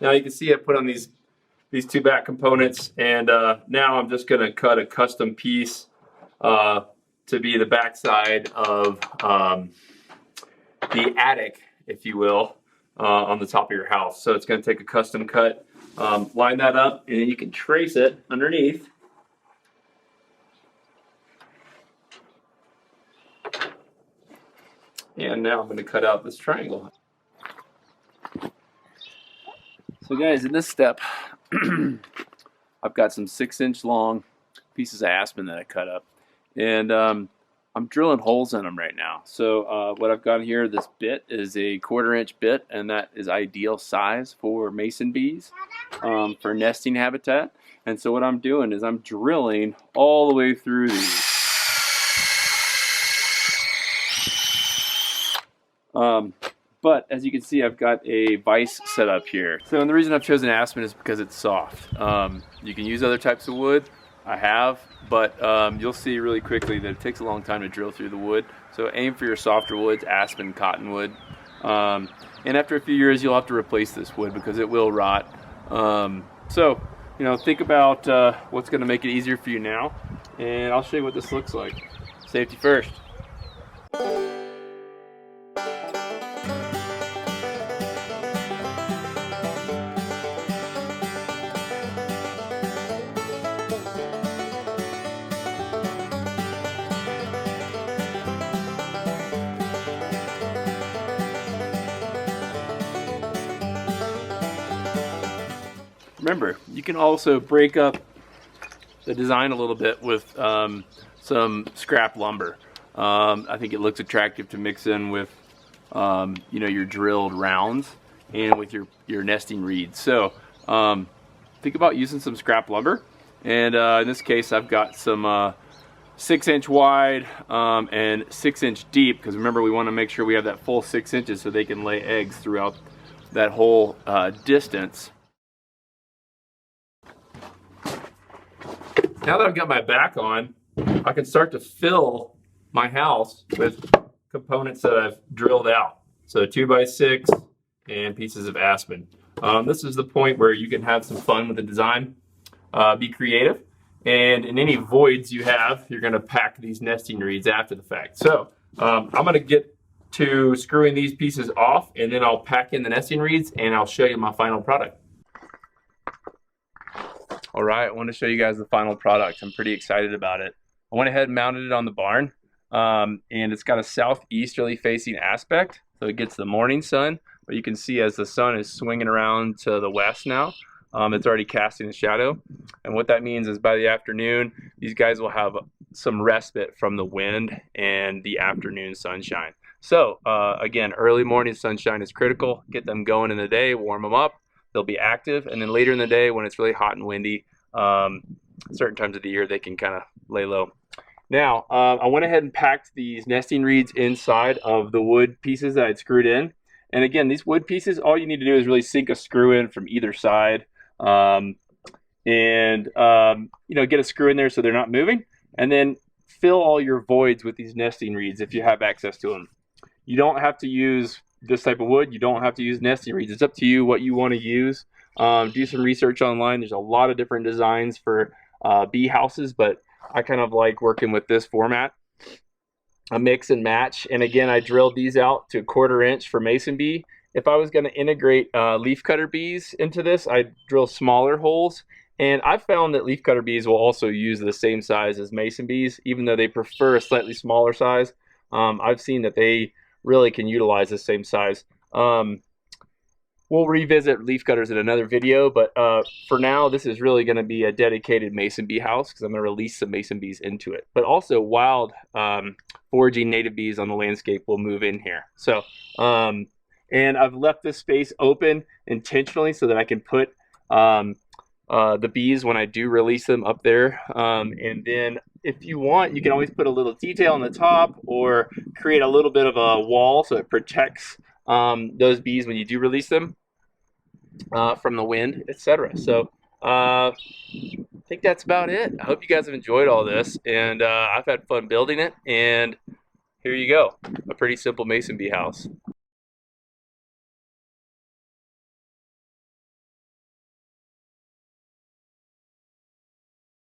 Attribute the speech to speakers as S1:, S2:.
S1: Now you can see I put on these two back components, and now I'm just going to cut a custom piece to be the backside of the attic, if you will, on the top of your house. So it's going to take a custom cut, line that up, and then you can trace it underneath. And now I'm going to cut out this triangle. So guys, in this step, I've got some 6-inch long pieces of aspen that I cut up, and I'm drilling holes in them right now. So what I've got here, this bit is a 1/4-inch bit, and that is ideal size for mason bees, for nesting habitat. And so what I'm doing is I'm drilling all the way through these. But as you can see, I've got a vise set up here. So, and the reason I've chosen aspen is because it's soft. You can use other types of wood. I have, but you'll see really quickly that it takes a long time to drill through the wood. So aim for your softer woods, aspen, cottonwood. And after a few years, you'll have to replace this wood because it will rot. So, you know, think about what's going to make it easier for you now, and I'll show you what this looks like. Safety first. Remember, you can also break up the design a little bit with some scrap lumber. I think it looks attractive to mix in with you know, your drilled rounds and with your nesting reeds. So think about using some scrap lumber. And in this case, I've got some 6-inch wide and 6-inch deep, because remember, we want to make sure we have that full 6 inches so they can lay eggs throughout that whole distance. Now that I've got my back on, I can start to fill my house with components that I've drilled out. So 2x6 and pieces of aspen. This is the point where you can have some fun with the design, be creative, and in any voids you have, you're going to pack these nesting reeds after the fact. So I'm going to get to screwing these pieces off, and then I'll pack in the nesting reeds and I'll show you my final product. All right, I want to show you guys the final product. I'm pretty excited about it. I went ahead and mounted it on the barn, and it's got a southeasterly facing aspect, so it gets the morning sun. But you can see as the sun is swinging around to the west now, it's already casting a shadow. And what that means is by the afternoon, these guys will have some respite from the wind and the afternoon sunshine. So again, early morning sunshine is critical. Get them going in the day, warm them up. They'll be active, and then later in the day when it's really hot and windy, certain times of the year they can kind of lay low. Now, I went ahead and packed these nesting reeds inside of the wood pieces that I'd screwed in. And again, these wood pieces, all you need to do is really sink a screw in from either side, and you know, get a screw in there so they're not moving, and then fill all your voids with these nesting reeds if you have access to them. You don't have to use this type of wood. You don't have to use nesting reeds. It's up to you what you want to use. Do some research online. There's a lot of different designs for bee houses, but I kind of like working with this format, a mix and match. And again, I drilled these out to 1/4 inch for mason bee. If I was going to integrate leafcutter bees into this, I'd drill smaller holes. And I've found that leafcutter bees will also use the same size as mason bees, even though they prefer a slightly smaller size. I've seen that they really can utilize the same size. We'll revisit leafcutters in another video, but for now, this is really going to be a dedicated mason bee house because I'm going to release some mason bees into it. But also wild foraging native bees on the landscape will move in here. So, and I've left this space open intentionally so that I can put the bees when I do release them up there. And then if you want, you can always put a little detail on the top or create a little bit of a wall so it protects those bees when you do release them from the wind, etc. So I think that's about it. I hope you guys have enjoyed all this, and I've had fun building it, and here you go, a pretty simple mason bee house.